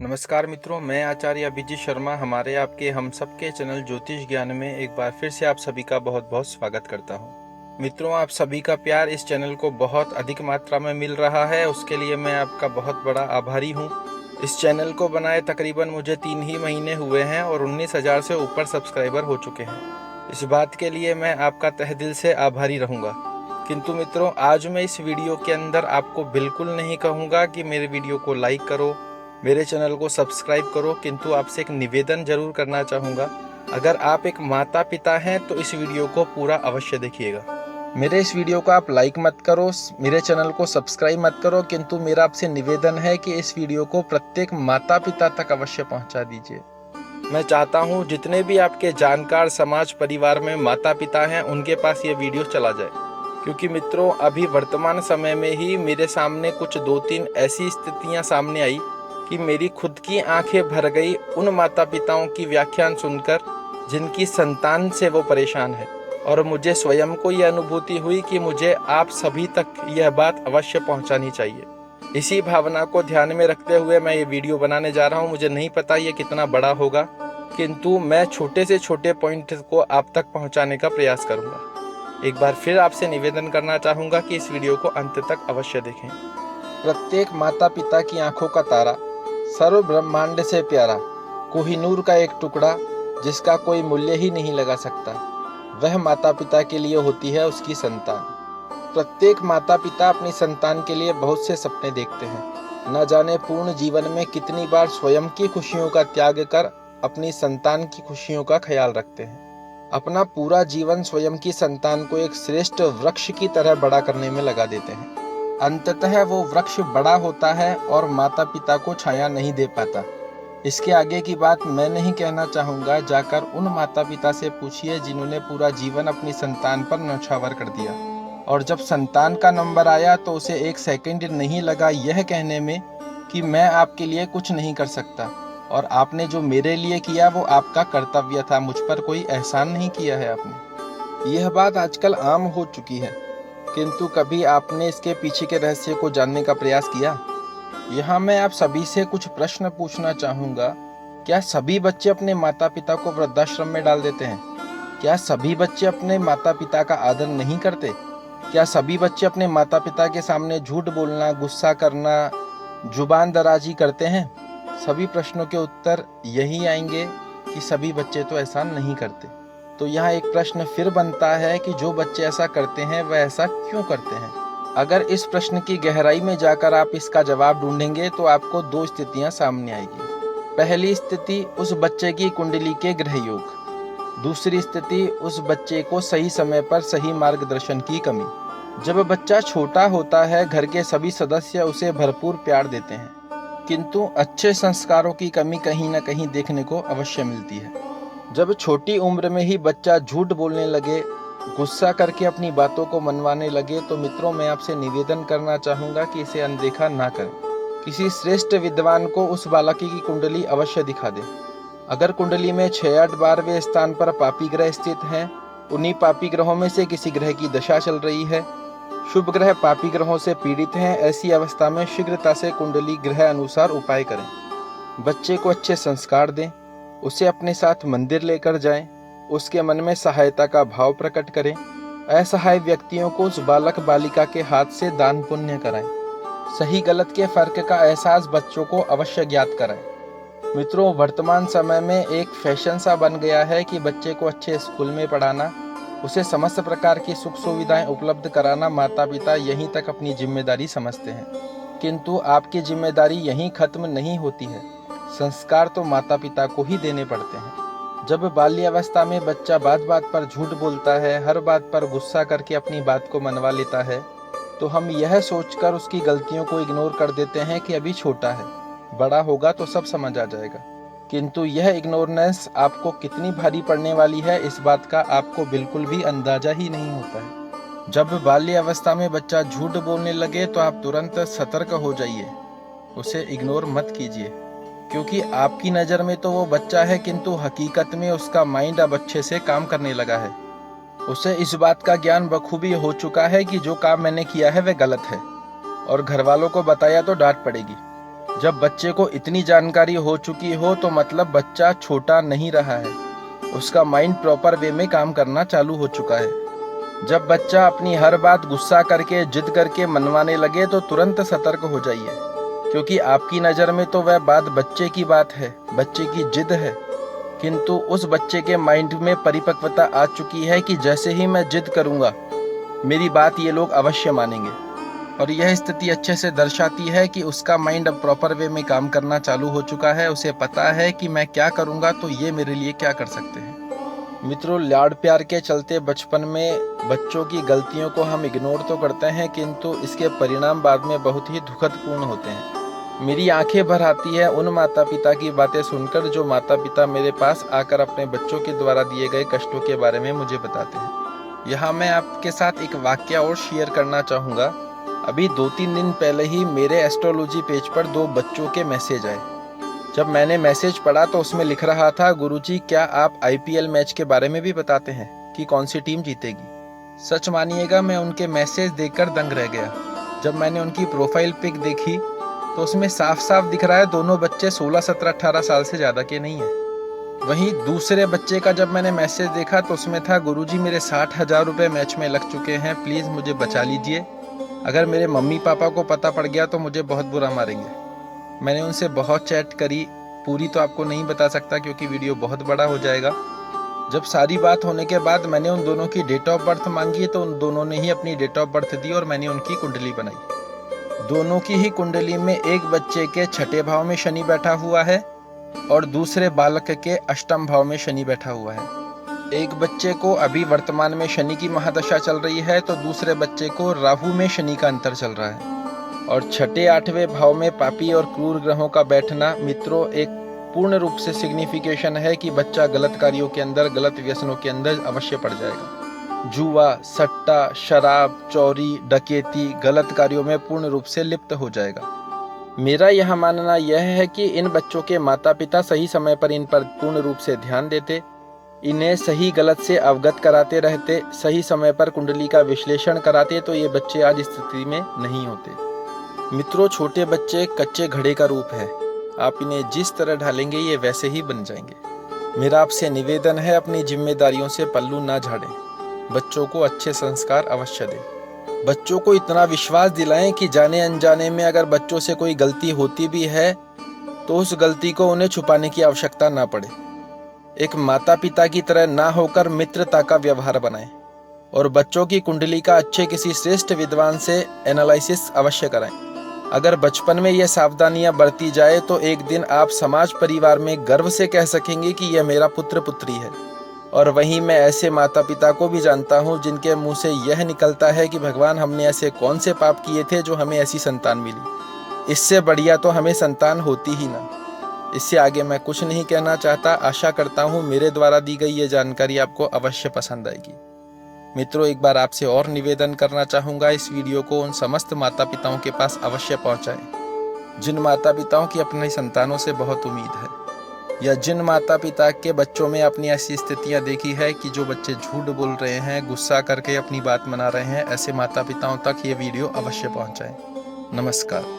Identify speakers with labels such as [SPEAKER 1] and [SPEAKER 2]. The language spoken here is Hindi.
[SPEAKER 1] नमस्कार मित्रों, मैं आचार्य अभिजीत शर्मा हमारे आपके हम सबके चैनल ज्योतिष ज्ञान में एक बार फिर से आप सभी का बहुत बहुत स्वागत करता हूं। मित्रों, आप सभी का प्यार इस चैनल को बहुत अधिक मात्रा में मिल रहा है, उसके लिए मैं आपका बहुत बड़ा आभारी हूं। इस चैनल को बनाए तकरीबन मुझे 3 ही महीने हुए हैं और 19,000 से ऊपर सब्सक्राइबर हो चुके हैं। इस बात के लिए मैं आपका तहे दिल से आभारी रहूँगा। किंतु मित्रों, आज मैं इस वीडियो के अंदर आपको बिल्कुल नहीं कहूँगा कि मेरे वीडियो को लाइक करो, मेरे चैनल को सब्सक्राइब करो, किंतु आपसे एक निवेदन जरूर करना चाहूँगा। अगर आप एक माता पिता हैं तो इस वीडियो को पूरा अवश्य देखिएगा। मेरे इस वीडियो को आप लाइक मत करो, मेरे चैनल को सब्सक्राइब मत करो, किंतु मेरा आपसे निवेदन है कि इस वीडियो को प्रत्येक माता पिता तक अवश्य पहुँचा दीजिए। मैं चाहता हूँ जितने भी आपके जानकार समाज परिवार में माता पिता हैं उनके पास ये वीडियो चला जाए, क्योंकि मित्रों अभी वर्तमान समय में ही मेरे सामने कुछ 2-3 ऐसी स्थितियाँ सामने आई कि मेरी खुद की आंखें भर गई उन माता पिताओं की व्याख्यान सुनकर जिनकी संतान से वो परेशान है, और मुझे स्वयं को यह अनुभूति हुई कि मुझे आप सभी तक यह बात अवश्य पहुंचानी चाहिए। इसी भावना को ध्यान में रखते हुए मैं ये वीडियो बनाने जा रहा हूं। मुझे नहीं पता ये कितना बड़ा होगा, किंतु मैं छोटे से छोटे पॉइंट को आप तक पहुँचाने का प्रयास करूँगा। एक बार फिर आपसे निवेदन करना चाहूँगा कि इस वीडियो को अंत तक अवश्य देखें। प्रत्येक माता पिता की आंखों का तारा, सर्व ब्रह्मांड से प्यारा, कोहिनूर का एक टुकड़ा जिसका कोई मूल्य ही नहीं लगा सकता, वह माता पिता के लिए होती है उसकी संतान। प्रत्येक माता पिता अपनी संतान के लिए बहुत से सपने देखते हैं। न जाने पूर्ण जीवन में कितनी बार स्वयं की खुशियों का त्याग कर अपनी संतान की खुशियों का ख्याल रखते हैं। अपना पूरा जीवन स्वयं की संतान को एक श्रेष्ठ वृक्ष की तरह बड़ा करने में लगा देते हैं। अंततः वो वृक्ष बड़ा होता है और माता पिता को छाया नहीं दे पाता। इसके आगे की बात मैं नहीं कहना चाहूँगा, जाकर उन माता पिता से पूछिए जिन्होंने पूरा जीवन अपनी संतान पर न्यौछावर कर दिया, और जब संतान का नंबर आया तो उसे 1 सेकंड नहीं लगा यह कहने में कि मैं आपके लिए कुछ नहीं कर सकता, और आपने जो मेरे लिए किया वो आपका कर्तव्य था, मुझ पर कोई एहसान नहीं किया है आपने। यह बात आजकल आम हो चुकी है, किंतु कभी आपने इसके पीछे के रहस्य को जानने का प्रयास किया? यहाँ मैं आप सभी से कुछ प्रश्न पूछना चाहूँगा। क्या सभी बच्चे अपने माता पिता को वृद्धाश्रम में डाल देते हैं? क्या सभी बच्चे अपने माता पिता का आदर नहीं करते? क्या सभी बच्चे अपने माता पिता के सामने झूठ बोलना, गुस्सा करना, जुबान दराजी करते हैं? सभी प्रश्नों के उत्तर यही आएंगे कि सभी बच्चे तो ऐसा नहीं करते। तो यहाँ एक प्रश्न फिर बनता है कि जो बच्चे ऐसा करते हैं वह ऐसा क्यों करते हैं? अगर इस प्रश्न की गहराई में जाकर आप इसका जवाब ढूंढेंगे तो आपको 2 स्थितियां सामने आएगी। पहली स्थिति उस बच्चे की कुंडली के ग्रह योग, दूसरी स्थिति उस बच्चे को सही समय पर सही मार्गदर्शन की कमी। जब बच्चा छोटा होता है घर के सभी सदस्य उसे भरपूर प्यार देते हैं, किंतु अच्छे संस्कारों की कमी कहीं न कहीं देखने को अवश्य मिलती है। जब छोटी उम्र में ही बच्चा झूठ बोलने लगे, गुस्सा करके अपनी बातों को मनवाने लगे, तो मित्रों मैं आपसे निवेदन करना चाहूँगा कि इसे अनदेखा ना करें। किसी श्रेष्ठ विद्वान को उस बालक की कुंडली अवश्य दिखा दें। अगर कुंडली में 6-8 12वें स्थान पर पापी ग्रह स्थित हैं, उन्हीं पापी ग्रहों में से किसी ग्रह की दशा चल रही है, शुभ ग्रह पापी ग्रहों से पीड़ित हैं, ऐसी अवस्था में शीघ्रता से कुंडली ग्रह अनुसार उपाय करें। बच्चे को अच्छे संस्कार दें, उसे अपने साथ मंदिर लेकर जाएं, उसके मन में सहायता का भाव प्रकट करें। असहाय व्यक्तियों को उस बालक बालिका के हाथ से दान पुण्य कराएं। सही गलत के फर्क का एहसास बच्चों को अवश्य ज्ञात कराएं। मित्रों, वर्तमान समय में एक फैशन सा बन गया है कि बच्चे को अच्छे स्कूल में पढ़ाना, उसे समस्त प्रकार की सुख सुविधाएं उपलब्ध कराना माता पिता यहीं तक अपनी जिम्मेदारी समझते हैं, किंतु आपकी जिम्मेदारी यहीं खत्म नहीं होती है। संस्कार तो माता पिता को ही देने पड़ते हैं। जब बाल्यावस्था में बच्चा बात बात पर झूठ बोलता है, हर बात पर गुस्सा करके अपनी बात को मनवा लेता है, तो हम यह सोचकर उसकी गलतियों को इग्नोर कर देते हैं कि अभी छोटा है, बड़ा होगा तो सब समझ आ जाएगा। किंतु यह इग्नोरेंस आपको कितनी भारी पड़ने वाली है, इस बात का आपको बिल्कुल भी अंदाजा ही नहीं होता है। जब बाल्यावस्था में बच्चा झूठ बोलने लगे तो आप तुरंत सतर्क हो जाइए, उसे इग्नोर मत कीजिए, क्योंकि आपकी नज़र में तो वो बच्चा है, किंतु हकीकत में उसका माइंड अब अच्छे से काम करने लगा है। उसे इस बात का ज्ञान बखूबी हो चुका है कि जो काम मैंने किया है वह गलत है, और घर वालों को बताया तो डांट पड़ेगी। जब बच्चे को इतनी जानकारी हो चुकी हो तो मतलब बच्चा छोटा नहीं रहा है, उसका माइंड प्रॉपर वे में काम करना चालू हो चुका है। जब बच्चा अपनी हर बात गुस्सा करके जिद करके मनवाने लगे तो तुरंत सतर्क हो जाइए, क्योंकि आपकी नज़र में तो वह बात बच्चे की बात है, बच्चे की जिद है, किंतु उस बच्चे के माइंड में परिपक्वता आ चुकी है कि जैसे ही मैं जिद करूँगा मेरी बात ये लोग अवश्य मानेंगे। और यह स्थिति अच्छे से दर्शाती है कि उसका माइंड अब प्रॉपर वे में काम करना चालू हो चुका है। उसे पता है कि मैं क्या करूँगा तो ये मेरे लिए क्या कर सकते हैं। मित्रों, लाड़ प्यार के चलते बचपन में बच्चों की गलतियों को हम इग्नोर तो करते हैं, किंतु इसके परिणाम बाद में बहुत ही दुखदपूर्ण होते हैं। मेरी आंखें भर आती है उन माता पिता की बातें सुनकर जो माता पिता मेरे पास आकर अपने बच्चों के द्वारा दिए गए कष्टों के बारे में मुझे बताते हैं। यहाँ मैं आपके साथ एक वाक्य और शेयर करना चाहूँगा। अभी 2-3 दिन पहले ही मेरे एस्ट्रोलॉजी पेज पर 2 बच्चों के मैसेज आए। जब मैंने मैसेज पढ़ा तो उसमें लिख रहा था, गुरुजी क्या आप IPL मैच के बारे में भी बताते हैं कि कौन सी टीम जीतेगी। सच मानिएगा मैं उनके मैसेज देखकर दंग रह गया। जब मैंने उनकी प्रोफाइल पिक देखी तो उसमें साफ साफ दिख रहा है दोनों बच्चे 16, 17, 18 साल से ज़्यादा के नहीं हैं। वहीं दूसरे बच्चे का जब मैंने मैसेज देखा तो उसमें था, गुरुजी मेरे 60,000 रुपये मैच में लग चुके हैं, प्लीज़ मुझे बचा लीजिए, अगर मेरे मम्मी पापा को पता पड़ गया तो मुझे बहुत बुरा मारेंगे। मैंने उनसे बहुत चैट करी, पूरी तो आपको नहीं बता सकता क्योंकि वीडियो बहुत बड़ा हो जाएगा। जब सारी बात होने के बाद मैंने उन दोनों की डेट ऑफ बर्थ मांगी तो उन दोनों ने ही अपनी डेट ऑफ बर्थ दी और मैंने उनकी कुंडली बनाई। दोनों की ही कुंडली में एक बच्चे के 6ठे भाव में शनि बैठा हुआ है और दूसरे बालक के 8म भाव में शनि बैठा हुआ है। एक बच्चे को अभी वर्तमान में शनि की महादशा चल रही है तो दूसरे बच्चे को राहु में शनि का अंतर चल रहा है। और 6ठे 8वें भाव में पापी और क्रूर ग्रहों का बैठना मित्रों एक पूर्ण रूप से सिग्निफिकेशन है कि बच्चा गलत कार्यों के अंदर, गलत व्यसनों के अंदर अवश्य पड़ जाएगा। जुआ, सट्टा, शराब, चोरी, डकैती, गलत कार्यों में पूर्ण रूप से लिप्त हो जाएगा। मेरा यह मानना यह है कि इन बच्चों के माता पिता सही समय पर इन पर पूर्ण रूप से ध्यान देते, इन्हें सही गलत से अवगत कराते रहते, सही समय पर कुंडली का विश्लेषण कराते तो ये बच्चे आज स्थिति में नहीं होते। मित्रों, छोटे बच्चे कच्चे घड़े का रूप है, आप इन्हें जिस तरह ढालेंगे ये वैसे ही बन जाएंगे। मेरा आपसे निवेदन है, अपनी जिम्मेदारियों से पल्लू ना झाड़ें, बच्चों को अच्छे संस्कार अवश्य दें। बच्चों को इतना विश्वास दिलाएं कि जाने अनजाने में अगर बच्चों से कोई गलती होती भी है तो उस गलती को उन्हें छुपाने की आवश्यकता ना पड़े। एक माता पिता की तरह ना होकर मित्रता का व्यवहार बनाएं और बच्चों की कुंडली का अच्छे किसी श्रेष्ठ विद्वान से एनालिसिस अवश्य कराएं। अगर बचपन में यह सावधानियां बरती जाए तो एक दिन आप समाज परिवार में गर्व से कह सकेंगे कि यह मेरा पुत्र पुत्री है। और वहीं मैं ऐसे माता पिता को भी जानता हूं जिनके मुंह से यह निकलता है कि भगवान हमने ऐसे कौन से पाप किए थे जो हमें ऐसी संतान मिली, इससे बढ़िया तो हमें संतान होती ही ना। इससे आगे मैं कुछ नहीं कहना चाहता। आशा करता हूँ मेरे द्वारा दी गई ये जानकारी आपको अवश्य पसंद आएगी। मित्रों, एक बार आपसे और निवेदन करना चाहूँगा, इस वीडियो को उन समस्त माता पिताओं के पास अवश्य पहुँचाएं जिन माता पिताओं की अपनी संतानों से बहुत उम्मीद है, या जिन माता पिता के बच्चों में अपनी ऐसी स्थितियाँ देखी है कि जो बच्चे झूठ बोल रहे हैं, गुस्सा करके अपनी बात मना रहे हैं, ऐसे माता पिताओं तक ये वीडियो अवश्य पहुँचाएं। नमस्कार।